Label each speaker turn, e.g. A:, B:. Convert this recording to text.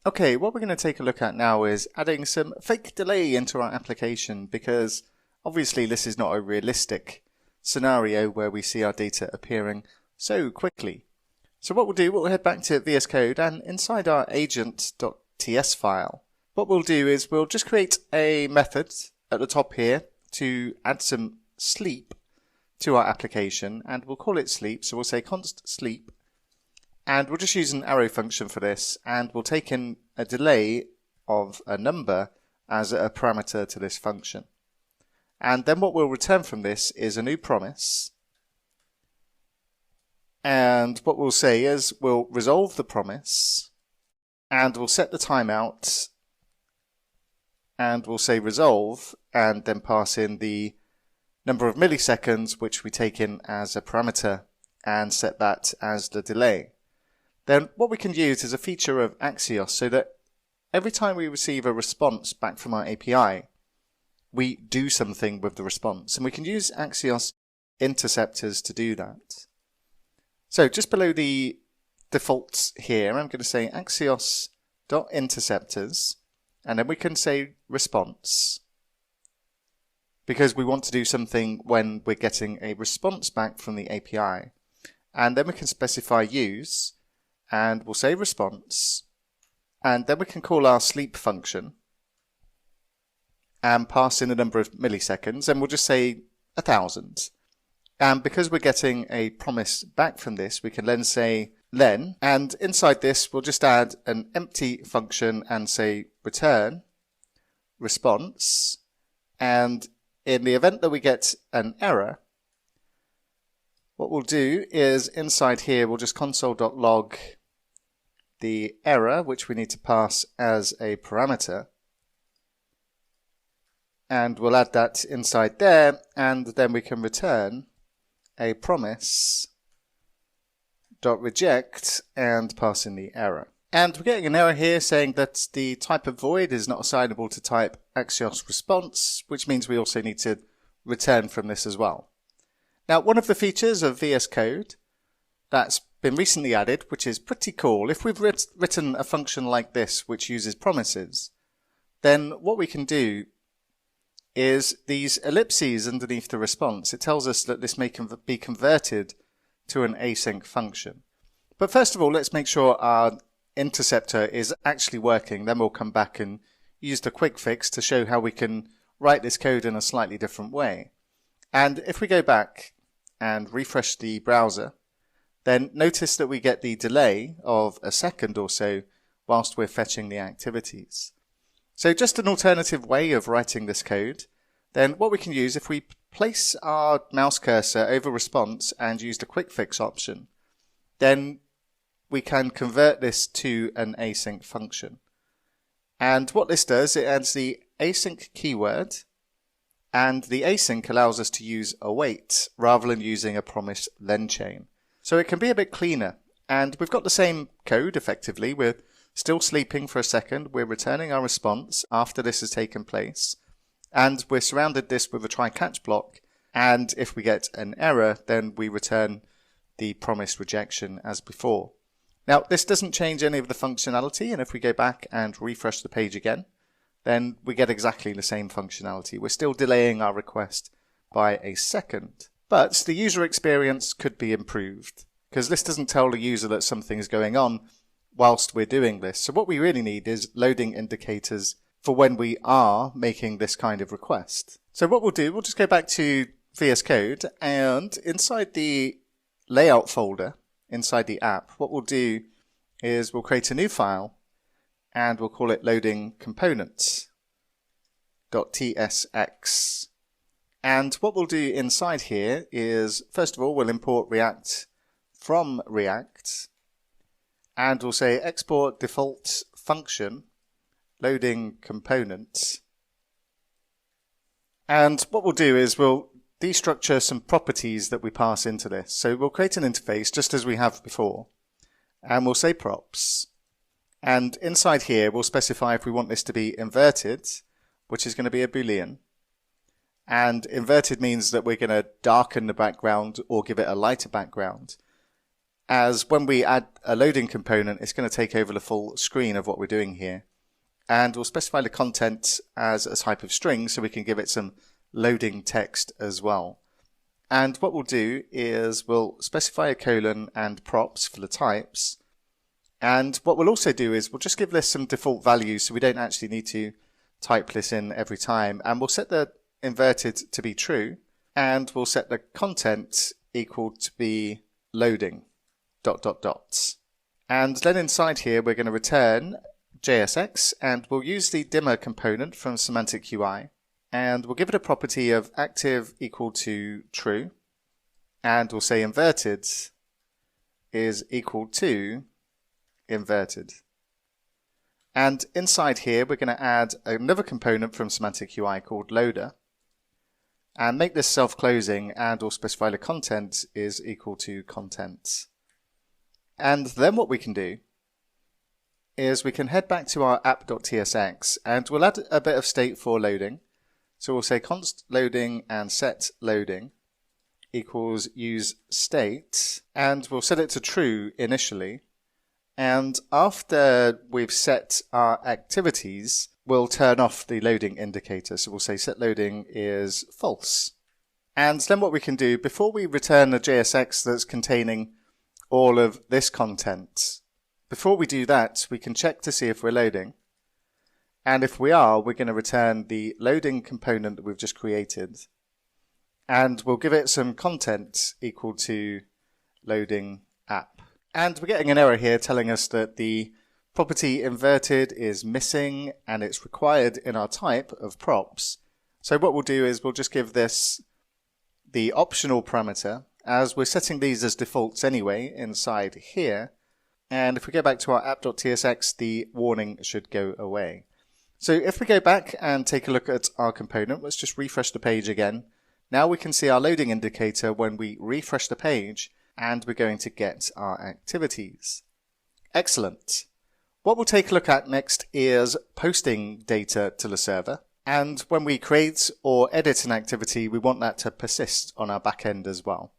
A: Okay, what we're going to take a look at now is adding some fake delay into our application, because obviously this is not a realistic scenario where we see our data appearing so quickly. So what we'll do, we'll head back to VS Code, and inside our agent.ts file, what we'll do is we'll just create a method at the top here to add some sleep to our application, and we'll call it sleep. So we'll say const sleep. And we'll just use an arrow function for this, and we'll take in a delay of a number as a parameter to this function. And then what we'll return from this is a new promise. And what we'll say is we'll resolve the promise, and we'll set the timeout, and we'll say resolve, and then pass in the number of milliseconds which we take in as a parameter, and set that as the delay. Then what we can use is a feature of Axios, so that every time we receive a response back from our API, we do something with the response. And we can use Axios interceptors to do that. So just below the defaults here, I'm going to say Axios.interceptors, and then we can say response, because we want to do something when we're getting a response back from the API. And then we can specify use, and we'll say response, and then we can call our sleep function and pass in a number of milliseconds, and we'll just say 1,000. And because we're getting a promise back from this, we can then say len, and inside this we'll just add an empty function and say return response. And in the event that we get an error, what we'll do is inside here we'll just console.log the error, which we need to pass as a parameter, and we'll add that inside there, and then we can return a promise.reject and pass in the error. And we're getting an error here saying that the type of void is not assignable to type Axios response, which means we also need to return from this as well. Now, one of the features of VS Code that's been recently added, which is pretty cool, if we've written a function like this which uses promises, then what we can do is these ellipses underneath the response, it tells us that this may be converted to an async function. But first of all, let's make sure our interceptor is actually working. Then we'll come back and use the quick fix to show how we can write this code in a slightly different way. And if we go back and refresh the browser, then notice that we get the delay of a second or so whilst we're fetching the activities. So just an alternative way of writing this code, then what we can use, if we place our mouse cursor over response and use the quick fix option, then we can convert this to an async function. And what this does, it adds the async keyword, and the async allows us to use await rather than using a promise then chain. So it can be a bit cleaner, and we've got the same code effectively. We're still sleeping for a second, we're returning our response after this has taken place, and we're surrounded this with a try catch block, and if we get an error then we return the promised rejection as before. Now this doesn't change any of the functionality, and if we go back and refresh the page again, then we get exactly the same functionality. We're still delaying our request by a second. But the user experience could be improved, because this doesn't tell the user that something is going on whilst we're doing this. So what we really need is loading indicators for when we are making this kind of request. So what we'll do, we'll just go back to VS Code, and inside the layout folder, inside the app, what we'll do is we'll create a new file, and we'll call it loading components.tsx. And what we'll do inside here is, first of all, we'll import React from React, and we'll say export default function loading components. And what we'll do is we'll destructure some properties that we pass into this. So we'll create an interface just as we have before, and we'll say props. And inside here, we'll specify if we want this to be inverted, which is going to be a Boolean. And inverted means that we're going to darken the background or give it a lighter background. as when we add a loading component, it's going to take over the full screen of what we're doing here. And we'll specify the content as a type of string so we can give it some loading text as well. And what we'll do is we'll specify a colon and props for the types. And what we'll also do is we'll just give this some default values so we don't actually need to type this in every time. And we'll set the inverted to be true, and we'll set the content equal to be loading ... And then inside here we're going to return JSX, and we'll use the dimmer component from Semantic UI, and we'll give it a property of active equal to true, and we'll say inverted is equal to inverted. And inside here we're going to add another component from Semantic UI called loader, and make this self-closing, and we'll specify the content is equal to content. And then what we can do is we can head back to our app.tsx, and we'll add a bit of state for loading. So we'll say const loading and set loading equals use state, and we'll set it to true initially. And after we've set our activities, we'll turn off the loading indicator. So we'll say set loading is false. And then what we can do, before we return the JSX that's containing all of this content, before we do that, we can check to see if we're loading. And if we are, we're going to return the loading component that we've just created. And we'll give it some content equal to loading app. And we're getting an error here telling us that the property inverted is missing and it's required in our type of props. So what we'll do is we'll just give this the optional parameter, as we're setting these as defaults anyway inside here. And if we go back to our app.tsx, the warning should go away. So if we go back and take a look at our component, let's just refresh the page again. Now we can see our loading indicator when we refresh the page, and we're going to get our activities. Excellent. What we'll take a look at next is posting data to the server. And when we create or edit an activity, we want that to persist on our back end as well.